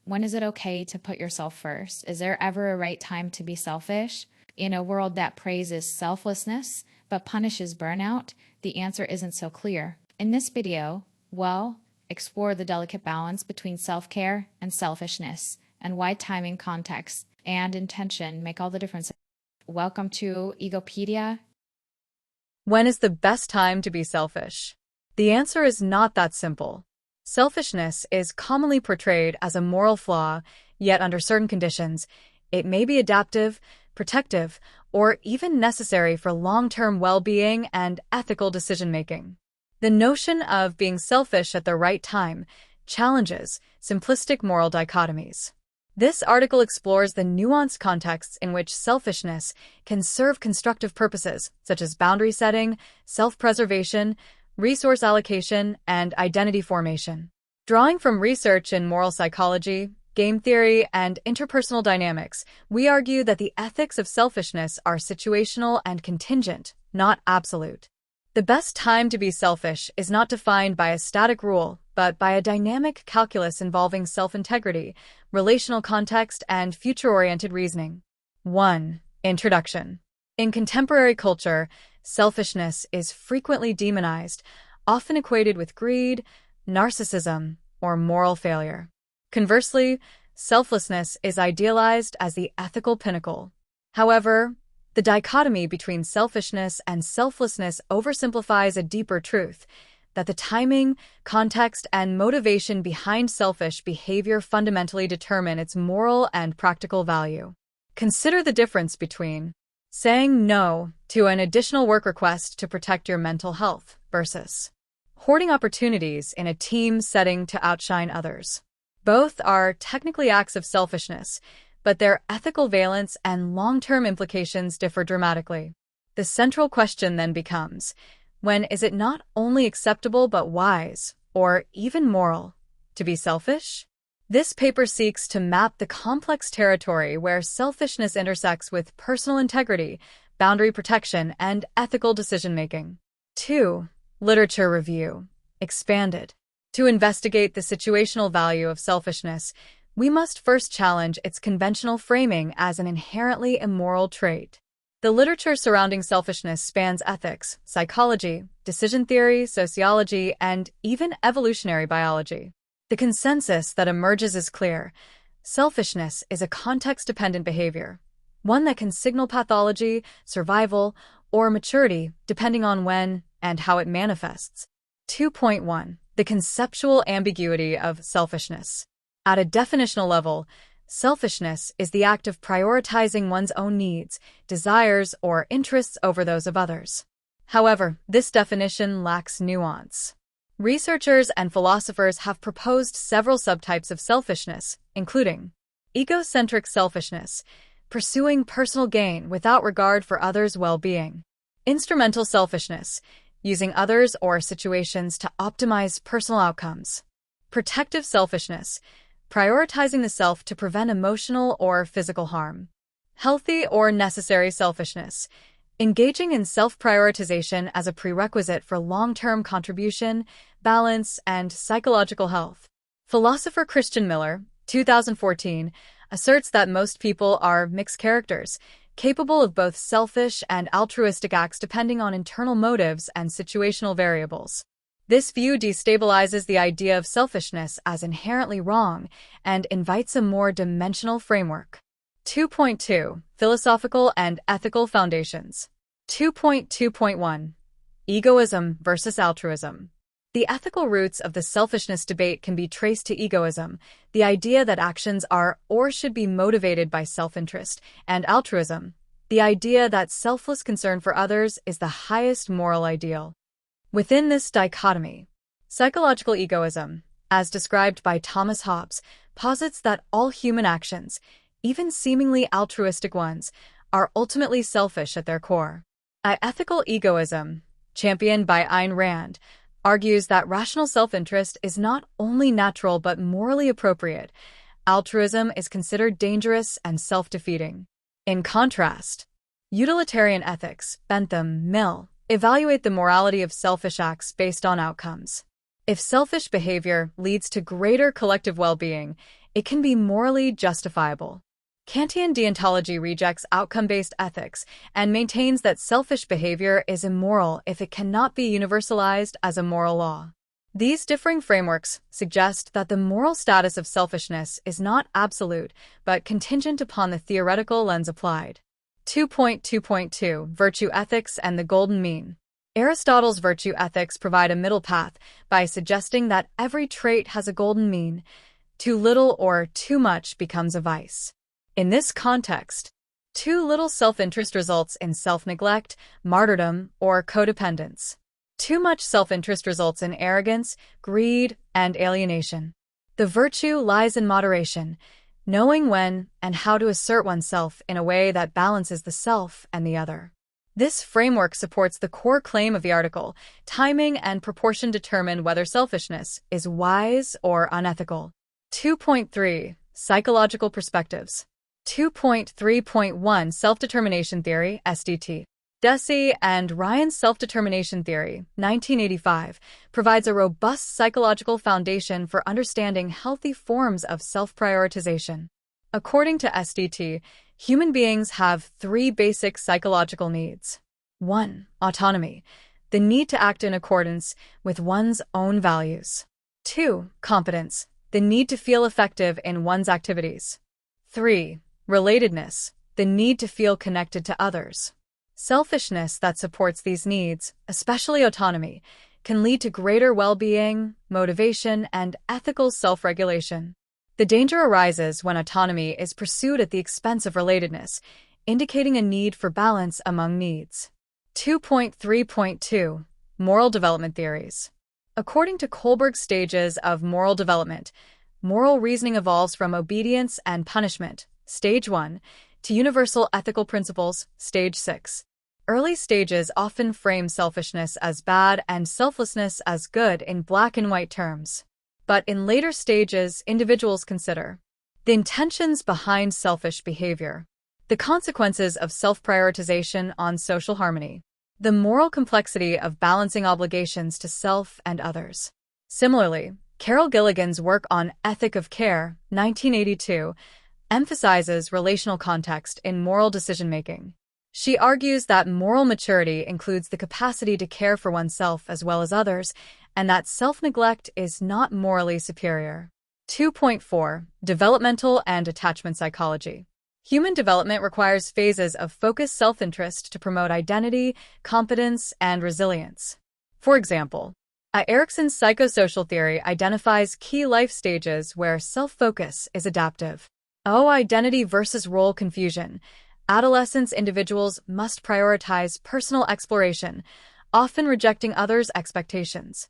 When is it okay to put yourself first? Is there ever a right time to be selfish? In a world that praises selflessness but punishes burnout, the answer isn't so clear. In this video, explore the delicate balance between self-care and selfishness and why timing, context, and intention make all the difference. Welcome to Egopedia. When is the best time to be selfish? The answer is not that simple. Selfishness is commonly portrayed as a moral flaw, yet under certain conditions, it may be adaptive, protective, or even necessary for long-term well-being and ethical decision-making. The notion of being selfish at the right time challenges simplistic moral dichotomies. This article explores the nuanced contexts in which selfishness can serve constructive purposes, such as boundary setting, self-preservation, resource allocation, and identity formation. Drawing from research in moral psychology, game theory, and interpersonal dynamics, we argue that the ethics of selfishness are situational and contingent, not absolute. The best time to be selfish is not defined by a static rule, but by a dynamic calculus involving self-integrity, relational context, and future-oriented reasoning. 1. Introduction. In contemporary culture, selfishness is frequently demonized, often equated with greed, narcissism, or moral failure. Conversely, selflessness is idealized as the ethical pinnacle. However, the dichotomy between selfishness and selflessness oversimplifies a deeper truth, that the timing, context, and motivation behind selfish behavior fundamentally determine its moral and practical value. Consider the difference between saying no to an additional work request to protect your mental health versus hoarding opportunities in a team setting to outshine others. Both are technically acts of selfishness, but their ethical valence and long-term implications differ dramatically. The central question then becomes, when is it not only acceptable but wise, or even moral, to be selfish? This paper seeks to map the complex territory where selfishness intersects with personal integrity, boundary protection, and ethical decision-making. 2. Literature review. Expanded. To investigate the situational value of selfishness, we must first challenge its conventional framing as an inherently immoral trait. The literature surrounding selfishness spans ethics, psychology, decision theory, sociology, and even evolutionary biology. The consensus that emerges is clear. Selfishness is a context-dependent behavior, one that can signal pathology, survival, or maturity depending on when and how it manifests. 2.1. The conceptual ambiguity of selfishness. At a definitional level, selfishness is the act of prioritizing one's own needs, desires, or interests over those of others. However, this definition lacks nuance. Researchers and philosophers have proposed several subtypes of selfishness, including egocentric selfishness, pursuing personal gain without regard for others' well-being; instrumental selfishness, using others or situations to optimize personal outcomes; protective selfishness, prioritizing the self to prevent emotional or physical harm; healthy or necessary selfishness, engaging in self-prioritization as a prerequisite for long-term contribution, balance, and psychological health. Philosopher Christian Miller, 2014, asserts that most people are mixed characters, capable of both selfish and altruistic acts depending on internal motives and situational variables. This view destabilizes the idea of selfishness as inherently wrong and invites a more dimensional framework. 2.2. Philosophical and ethical foundations. 2.2.1. Egoism versus altruism. The ethical roots of the selfishness debate can be traced to egoism, the idea that actions are or should be motivated by self-interest, and altruism, the idea that selfless concern for others is the highest moral ideal. Within this dichotomy, psychological egoism, as described by Thomas Hobbes, posits that all human actions, even seemingly altruistic ones, are ultimately selfish at their core. Ethical egoism, championed by Ayn Rand, argues that rational self-interest is not only natural but morally appropriate. Altruism is considered dangerous and self-defeating. In contrast, utilitarian ethics, Bentham, Mill, evaluate the morality of selfish acts based on outcomes. If selfish behavior leads to greater collective well-being, it can be morally justifiable. Kantian deontology rejects outcome-based ethics and maintains that selfish behavior is immoral if it cannot be universalized as a moral law. These differing frameworks suggest that the moral status of selfishness is not absolute, but contingent upon the theoretical lens applied. 2.2.2 Virtue Ethics and the Golden Mean. Aristotle's virtue ethics provide a middle path by suggesting that every trait has a golden mean. Too little or too much becomes a vice. In this context, too little self-interest results in self-neglect, martyrdom, or codependence. Too much self-interest results in arrogance, greed, and alienation. The virtue lies in moderation, knowing when and how to assert oneself in a way that balances the self and the other. This framework supports the core claim of the article: timing and proportion determine whether selfishness is wise or unethical. 2.3 Psychological Perspectives. 2.3.1 Self-determination theory, SDT. Deci and Ryan's self-determination theory, 1985, provides a robust psychological foundation for understanding healthy forms of self-prioritization. According to SDT, human beings have three basic psychological needs. 1. Autonomy, the need to act in accordance with one's own values. 2. Competence, the need to feel effective in one's activities. 3. Relatedness, the need to feel connected to others. Selfishness that supports these needs, especially autonomy, can lead to greater well-being, motivation, and ethical self-regulation. The danger arises when autonomy is pursued at the expense of relatedness, indicating a need for balance among needs. 2.3.2 Moral Development Theories. According to Kohlberg's stages of moral development, moral reasoning evolves from obedience and punishment, Stage 1, to universal ethical principles, Stage 6. Early stages often frame selfishness as bad and selflessness as good in black and white terms. But in later stages, individuals consider the intentions behind selfish behavior, the consequences of self-prioritization on social harmony, the moral complexity of balancing obligations to self and others. Similarly, Carol Gilligan's work on Ethic of Care, 1982, emphasizes relational context in moral decision-making. She argues that moral maturity includes the capacity to care for oneself as well as others, and that self-neglect is not morally superior. 2.4 Developmental and Attachment Psychology. Human development requires phases of focused self-interest to promote identity, competence, and resilience. For example, Erikson's psychosocial theory identifies key life stages where self-focus is adaptive. Identity versus role confusion. Adolescence individuals must prioritize personal exploration, often rejecting others' expectations.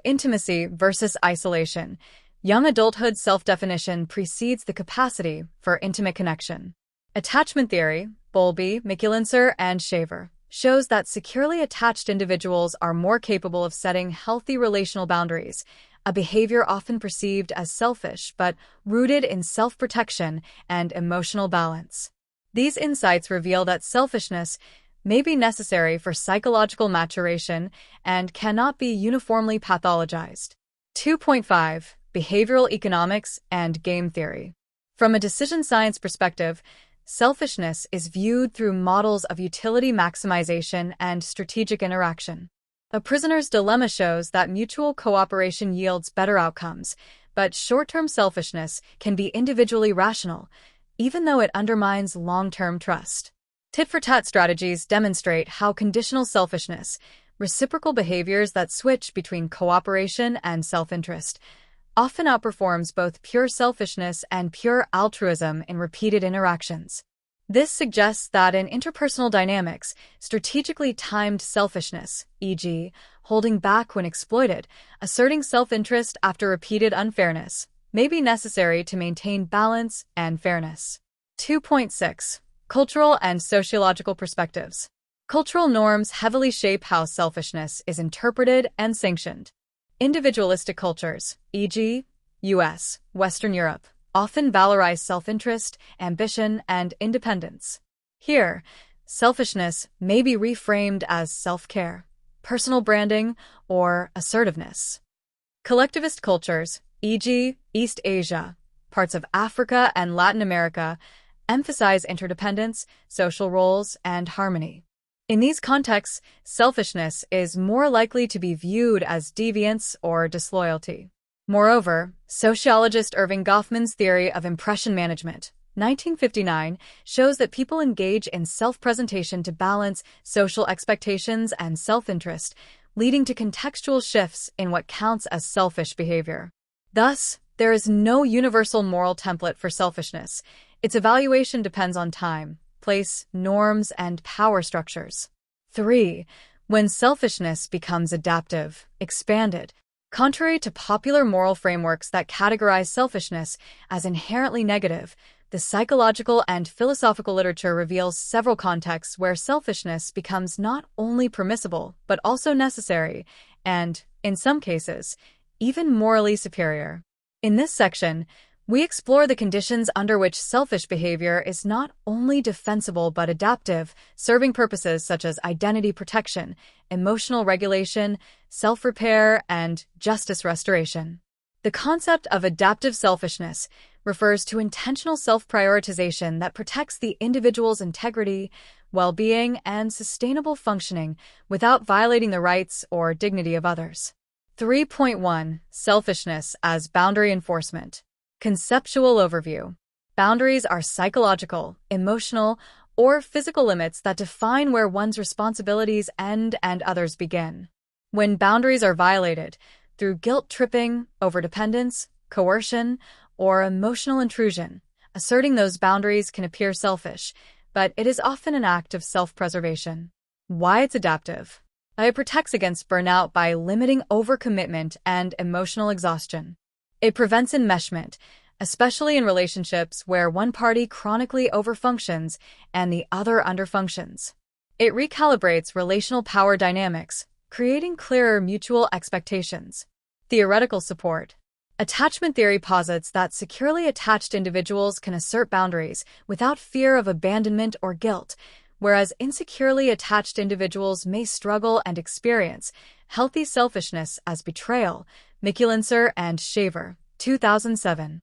Intimacy versus isolation. Young adulthood self-definition precedes the capacity for intimate connection. Attachment theory, Bowlby, McKillenser, and Shaver, shows that securely attached individuals are more capable of setting healthy relational boundaries, a behavior often perceived as selfish but rooted in self-protection and emotional balance. These insights reveal that selfishness may be necessary for psychological maturation and cannot be uniformly pathologized. 2.5 Behavioral Economics and Game Theory. From a decision science perspective, selfishness is viewed through models of utility maximization and strategic interaction. A prisoner's dilemma shows that mutual cooperation yields better outcomes, but short-term selfishness can be individually rational, even though it undermines long-term trust. Tit-for-tat strategies demonstrate how conditional selfishness, reciprocal behaviors that switch between cooperation and self-interest, often outperforms both pure selfishness and pure altruism in repeated interactions. This suggests that in interpersonal dynamics, strategically timed selfishness, e.g., holding back when exploited, asserting self-interest after repeated unfairness, may be necessary to maintain balance and fairness. 2.6 Cultural and Sociological Perspectives. Cultural norms heavily shape how selfishness is interpreted and sanctioned. Individualistic cultures, e.g., U.S., Western Europe, often valorize self-interest, ambition, and independence. Here, selfishness may be reframed as self-care, personal branding, or assertiveness. Collectivist cultures, e.g., East Asia, parts of Africa and Latin America emphasize interdependence, social roles, and harmony. In these contexts, selfishness is more likely to be viewed as deviance or disloyalty. Moreover, sociologist Irving Goffman's theory of impression management, 1959, shows that people engage in self-presentation to balance social expectations and self-interest, leading to contextual shifts in what counts as selfish behavior. Thus, there is no universal moral template for selfishness. Its evaluation depends on time, place, norms, and power structures. 3. When selfishness becomes adaptive, expanded. Contrary to popular moral frameworks that categorize selfishness as inherently negative, the psychological and philosophical literature reveals several contexts where selfishness becomes not only permissible but also necessary and, in some cases, even morally superior. In this section, we explore the conditions under which selfish behavior is not only defensible but adaptive, serving purposes such as identity protection, emotional regulation, self-repair, and justice restoration. The concept of adaptive selfishness refers to intentional self-prioritization that protects the individual's integrity, well-being, and sustainable functioning without violating the rights or dignity of others. 3.1. Selfishness as boundary enforcement. Conceptual overview. Boundaries are psychological, emotional, or physical limits that define where one's responsibilities end and others begin. When boundaries are violated, through guilt-tripping, overdependence, coercion, or emotional intrusion, asserting those boundaries can appear selfish, but it is often an act of self-preservation. Why it's adaptive. It protects against burnout by limiting overcommitment and emotional exhaustion. It prevents enmeshment, especially in relationships where one party chronically overfunctions and the other underfunctions. It recalibrates relational power dynamics, creating clearer mutual expectations. Theoretical support. Attachment theory posits that securely attached individuals can assert boundaries without fear of abandonment or guilt, whereas insecurely attached individuals may struggle and experience healthy selfishness as betrayal. Mikulincer and Shaver, 2007.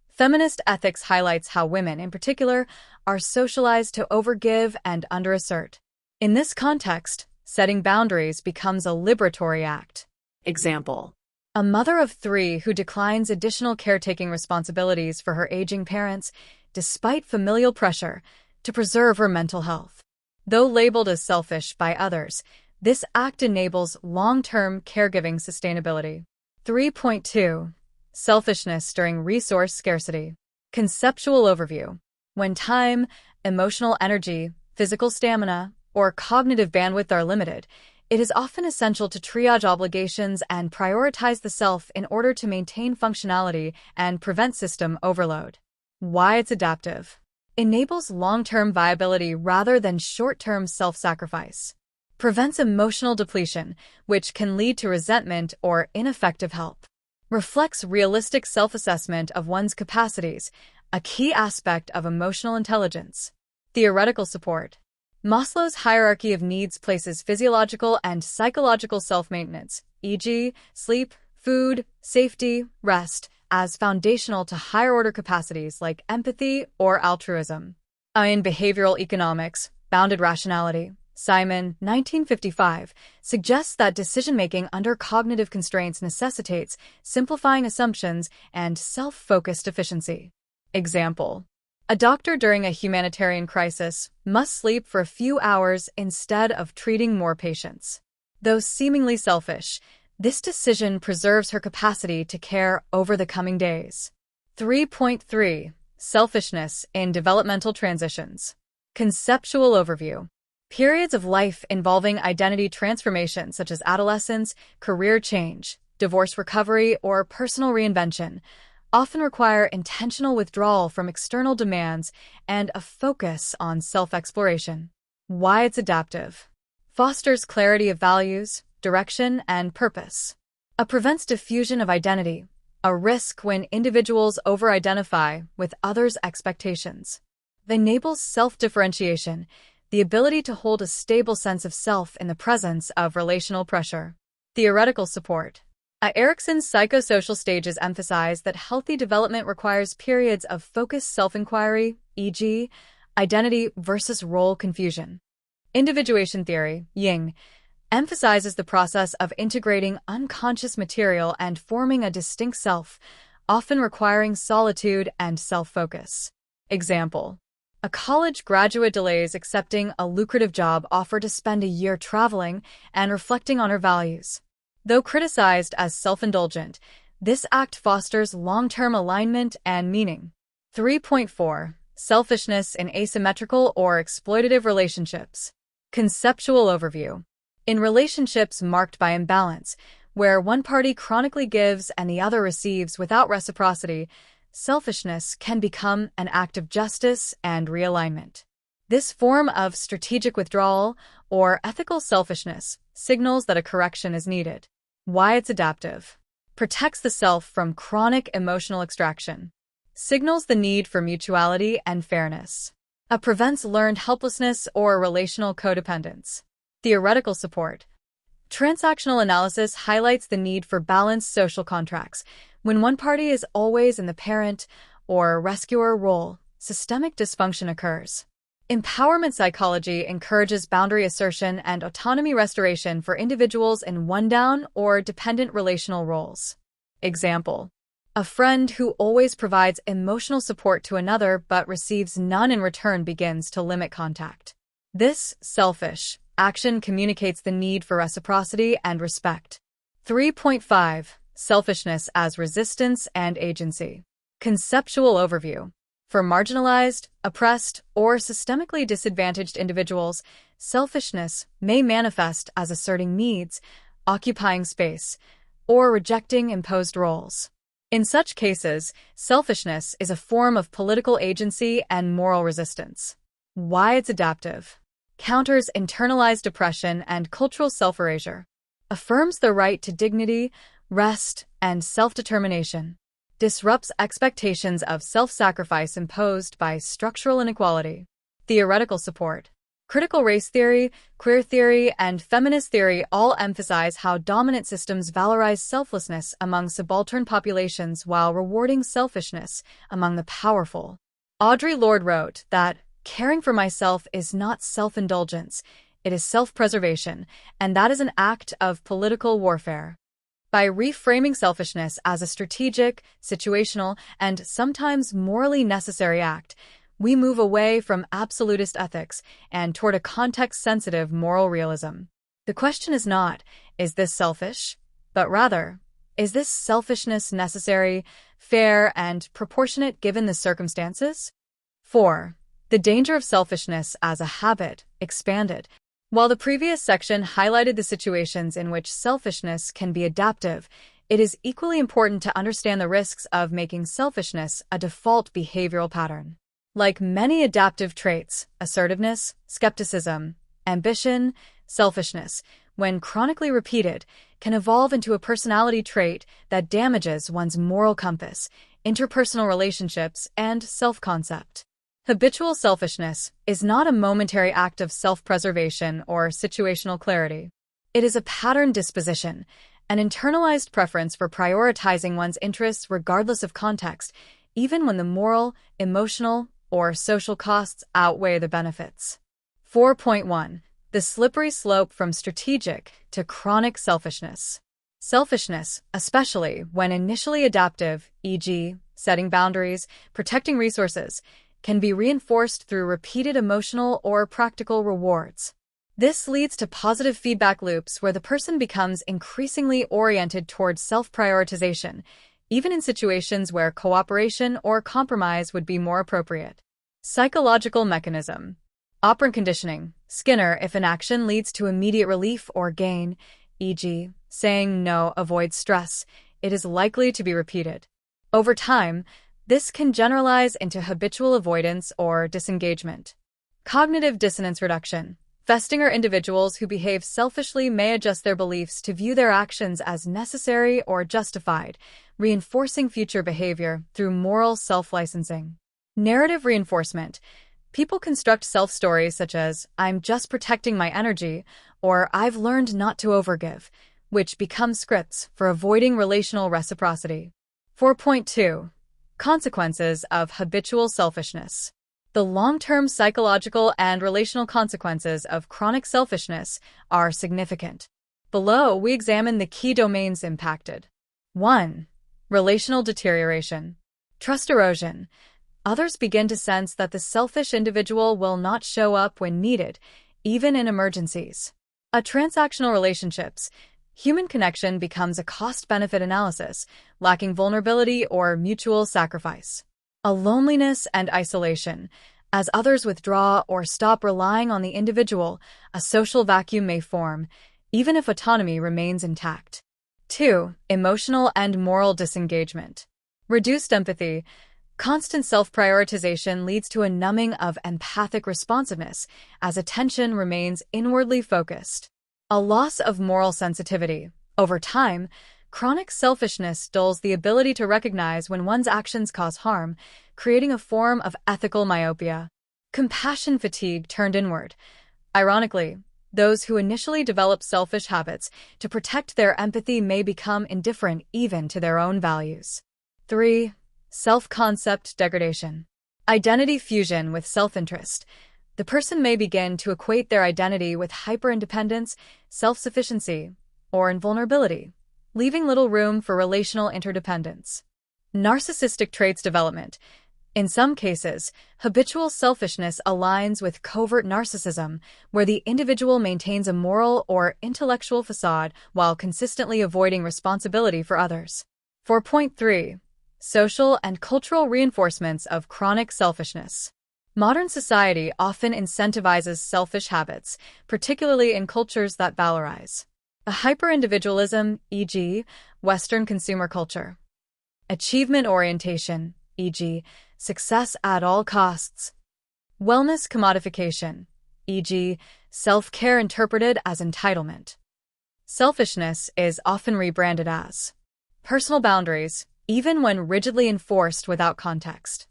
Feminist ethics highlights how women, in particular, are socialized to overgive and underassert. In this context, setting boundaries becomes a liberatory act. Example: a mother of 3 who declines additional caretaking responsibilities for her aging parents, despite familial pressure, to preserve her mental health. Though labeled as selfish by others, this act enables long-term caregiving sustainability. 3.2. Selfishness during resource scarcity. Conceptual overview. When time, emotional energy, physical stamina, or cognitive bandwidth are limited, it is often essential to triage obligations and prioritize the self in order to maintain functionality and prevent system overload. Why it's adaptive. Enables long-term viability rather than short-term self-sacrifice. Prevents emotional depletion, which can lead to resentment or ineffective help. Reflects realistic self-assessment of one's capacities, a key aspect of emotional intelligence. Theoretical support. Maslow's hierarchy of needs places physiological and psychological self-maintenance, e.g., sleep, food, safety, rest, as foundational to higher-order capacities like empathy or altruism. In behavioral economics, bounded rationality, Simon, 1955, suggests that decision-making under cognitive constraints necessitates simplifying assumptions and self-focused efficiency. Example: a doctor during a humanitarian crisis must sleep for a few hours instead of treating more patients. Though seemingly selfish, this decision preserves her capacity to care over the coming days. 3.3. Selfishness in developmental transitions. Conceptual overview. Periods of life involving identity transformation such as adolescence, career change, divorce recovery, or personal reinvention often require intentional withdrawal from external demands and a focus on self-exploration. Why it's adaptive. Fosters clarity of values, direction, and purpose. Prevents diffusion of identity, a risk when individuals over-identify with others' expectations. Enables self-differentiation, the ability to hold a stable sense of self in the presence of relational pressure. Theoretical support. Erikson's psychosocial stages emphasize that healthy development requires periods of focused self-inquiry, e.g., identity versus role confusion. Individuation theory, Ying, emphasizes the process of integrating unconscious material and forming a distinct self, often requiring solitude and self-focus. Example: a college graduate delays accepting a lucrative job offer to spend a year traveling and reflecting on her values. Though criticized as self-indulgent, this act fosters long-term alignment and meaning. 3.4. Selfishness in asymmetrical or exploitative relationships. Conceptual overview. In relationships marked by imbalance, where one party chronically gives and the other receives without reciprocity, selfishness can become an act of justice and realignment. This form of strategic withdrawal, or ethical selfishness, signals that a correction is needed. Why it's adaptive. Protects the self from chronic emotional extraction. Signals the need for mutuality and fairness. Prevents learned helplessness or relational codependence. Theoretical support. Transactional analysis highlights the need for balanced social contracts. When one party is always in the parent or rescuer role, systemic dysfunction occurs. Empowerment psychology encourages boundary assertion and autonomy restoration for individuals in one-down or dependent relational roles. Example: a friend who always provides emotional support to another but receives none in return begins to limit contact. This selfish action communicates the need for reciprocity and respect. 3.5. Selfishness as resistance and agency. Conceptual overview. For marginalized, oppressed, or systemically disadvantaged individuals, selfishness may manifest as asserting needs, occupying space, or rejecting imposed roles. In such cases, selfishness is a form of political agency and moral resistance. Why it's adaptive. Counters internalized oppression and cultural self-erasure. Affirms the right to dignity, rest, and self-determination. Disrupts expectations of self-sacrifice imposed by structural inequality. Theoretical support. Critical race theory, queer theory, and feminist theory all emphasize how dominant systems valorize selflessness among subaltern populations while rewarding selfishness among the powerful. Audre Lorde wrote that caring for myself is not self-indulgence, it is self-preservation, and that is an act of political warfare. By reframing selfishness as a strategic, situational, and sometimes morally necessary act, we move away from absolutist ethics and toward a context-sensitive moral realism. The question is not, is this selfish? But rather, is this selfishness necessary, fair, and proportionate given the circumstances? 4. The danger of selfishness as a habit, expanded. While the previous section highlighted the situations in which selfishness can be adaptive, it is equally important to understand the risks of making selfishness a default behavioral pattern. Like many adaptive traits, assertiveness, skepticism, ambition, selfishness, when chronically repeated, can evolve into a personality trait that damages one's moral compass, interpersonal relationships, and self-concept. Habitual selfishness is not a momentary act of self-preservation or situational clarity. It is a pattern disposition, an internalized preference for prioritizing one's interests regardless of context, even when the moral, emotional, or social costs outweigh the benefits. 4.1. The slippery slope from strategic to chronic selfishness. Selfishness, especially when initially adaptive, e.g., setting boundaries, protecting resources, can be reinforced through repeated emotional or practical rewards. This leads to positive feedback loops where the person becomes increasingly oriented towards self-prioritization, even in situations where cooperation or compromise would be more appropriate. Psychological mechanism. Operant conditioning. Skinner, if an action leads to immediate relief or gain, e.g., saying no avoids stress, it is likely to be repeated. Over time, this can generalize into habitual avoidance or disengagement. Cognitive dissonance reduction. Festinger individuals who behave selfishly may adjust their beliefs to view their actions as necessary or justified, reinforcing future behavior through moral self-licensing. Narrative reinforcement. People construct self-stories such as, "I'm just protecting my energy," or "I've learned not to overgive," which become scripts for avoiding relational reciprocity. 4.2. Consequences of habitual selfishness. The long-term psychological and relational consequences of chronic selfishness are significant. Below, we examine the key domains impacted. 1. Relational deterioration. Trust erosion. Others begin to sense that the selfish individual will not show up when needed, even in emergencies. Transactional relationships. Human connection becomes a cost-benefit analysis, lacking vulnerability or mutual sacrifice. Loneliness and isolation. As others withdraw or stop relying on the individual, a social vacuum may form, even if autonomy remains intact. 2. Emotional and moral disengagement. Reduced empathy. Constant self-prioritization leads to a numbing of empathic responsiveness as attention remains inwardly focused. A loss of moral sensitivity. Over time, chronic selfishness dulls the ability to recognize when one's actions cause harm, creating a form of ethical myopia. Compassion fatigue turned inward. Ironically, those who initially develop selfish habits to protect their empathy may become indifferent even to their own values. 3. Self-concept degradation. Identity fusion with self-interest. The person may begin to equate their identity with hyper-independence, self-sufficiency, or invulnerability, leaving little room for relational interdependence. Narcissistic traits development. In some cases, habitual selfishness aligns with covert narcissism, where the individual maintains a moral or intellectual facade while consistently avoiding responsibility for others. 4.3. Social and cultural reinforcements of chronic selfishness. Modern society often incentivizes selfish habits, particularly in cultures that valorize a hyper-individualism, e.g., Western consumer culture. Achievement orientation, e.g., success at all costs. Wellness commodification, e.g., self-care interpreted as entitlement. Selfishness is often rebranded as personal boundaries, even when rigidly enforced without context.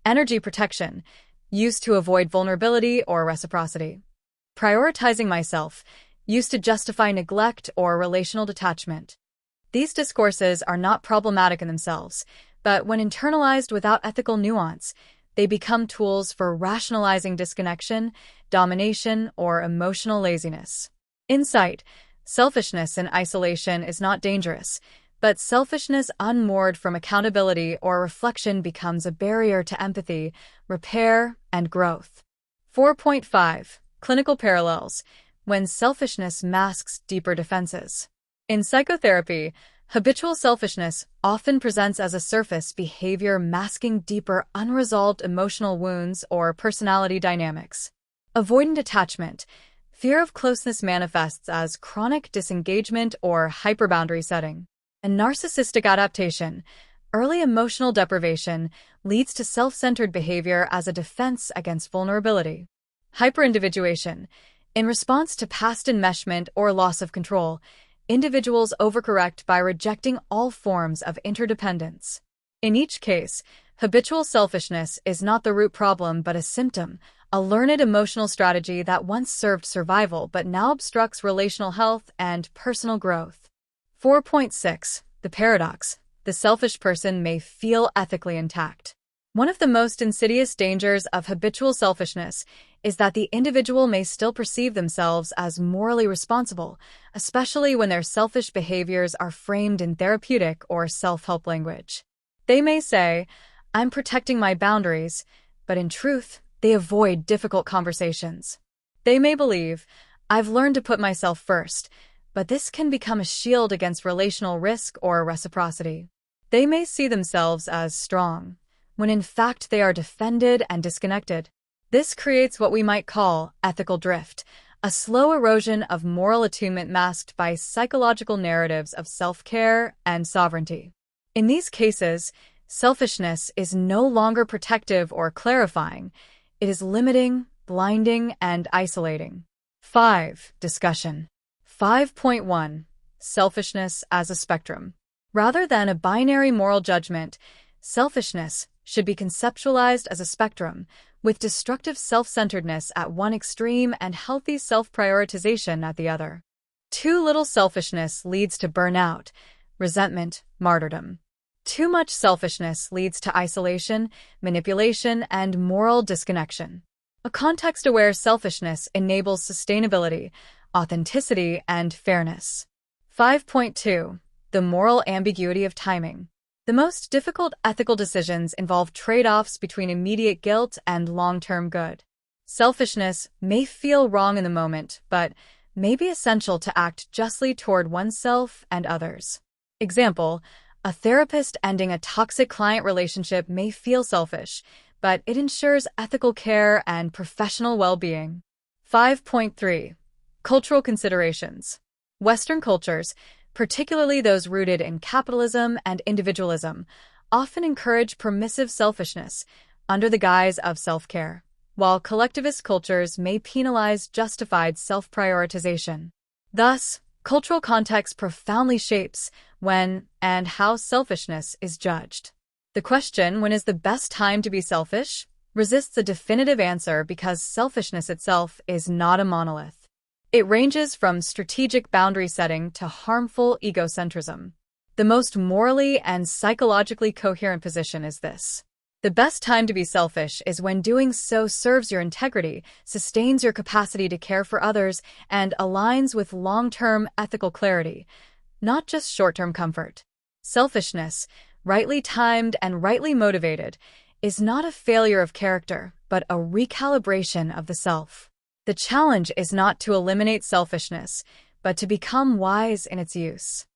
Energy protection, used to avoid vulnerability or reciprocity. Prioritizing myself, used to justify neglect or relational detachment. These discourses are not problematic in themselves, but when internalized without ethical nuance, they become tools for rationalizing disconnection, domination, or emotional laziness. Insight: selfishness in isolation is not dangerous, but selfishness unmoored from accountability or reflection becomes a barrier to empathy, repair, and growth. 4.5. Clinical parallels. When selfishness masks deeper defenses. In psychotherapy, habitual selfishness often presents as a surface behavior masking deeper unresolved emotional wounds or personality dynamics. Avoidant attachment. Fear of closeness manifests as chronic disengagement or hyperboundary setting. And narcissistic adaptation, early emotional deprivation, leads to self-centered behavior as a defense against vulnerability. Hyperindividuation. In response to past enmeshment or loss of control, individuals overcorrect by rejecting all forms of interdependence. In each case, habitual selfishness is not the root problem but a symptom, a learned emotional strategy that once served survival but now obstructs relational health and personal growth. 4.6. The paradox. The selfish person may feel ethically intact. One of the most insidious dangers of habitual selfishness is that the individual may still perceive themselves as morally responsible, especially when their selfish behaviors are framed in therapeutic or self-help language. They may say, "I'm protecting my boundaries," but in truth, they avoid difficult conversations. They may believe, "I've learned to put myself first," but this can become a shield against relational risk or reciprocity. They may see themselves as strong, when in fact they are defended and disconnected. This creates what we might call ethical drift, a slow erosion of moral attunement masked by psychological narratives of self-care and sovereignty. In these cases, selfishness is no longer protective or clarifying. It is limiting, blinding, and isolating. 5. Discussion. 5.1. Selfishness as a spectrum. Rather than a binary moral judgment, selfishness should be conceptualized as a spectrum, with destructive self-centeredness at one extreme and healthy self-prioritization at the other. Too little selfishness leads to burnout, resentment, martyrdom. Too much selfishness leads to isolation, manipulation, and moral disconnection. A context-aware selfishness enables sustainability, authenticity, and fairness. 5.2. The moral ambiguity of timing. The most difficult ethical decisions involve trade-offs between immediate guilt and long-term good. Selfishness may feel wrong in the moment, but may be essential to act justly toward oneself and others. Example, a therapist ending a toxic client relationship may feel selfish, but it ensures ethical care and professional well-being. 5.3. Cultural considerations. Western cultures, particularly those rooted in capitalism and individualism, often encourage permissive selfishness under the guise of self-care, while collectivist cultures may penalize justified self-prioritization. Thus, cultural context profoundly shapes when and how selfishness is judged. The question, when is the best time to be selfish, resists a definitive answer because selfishness itself is not a monolith. It ranges from strategic boundary setting to harmful egocentrism. The most morally and psychologically coherent position is this: the best time to be selfish is when doing so serves your integrity, sustains your capacity to care for others, and aligns with long-term ethical clarity, not just short-term comfort. Selfishness, rightly timed and rightly motivated, is not a failure of character, but a recalibration of the self. The challenge is not to eliminate selfishness, but to become wise in its use.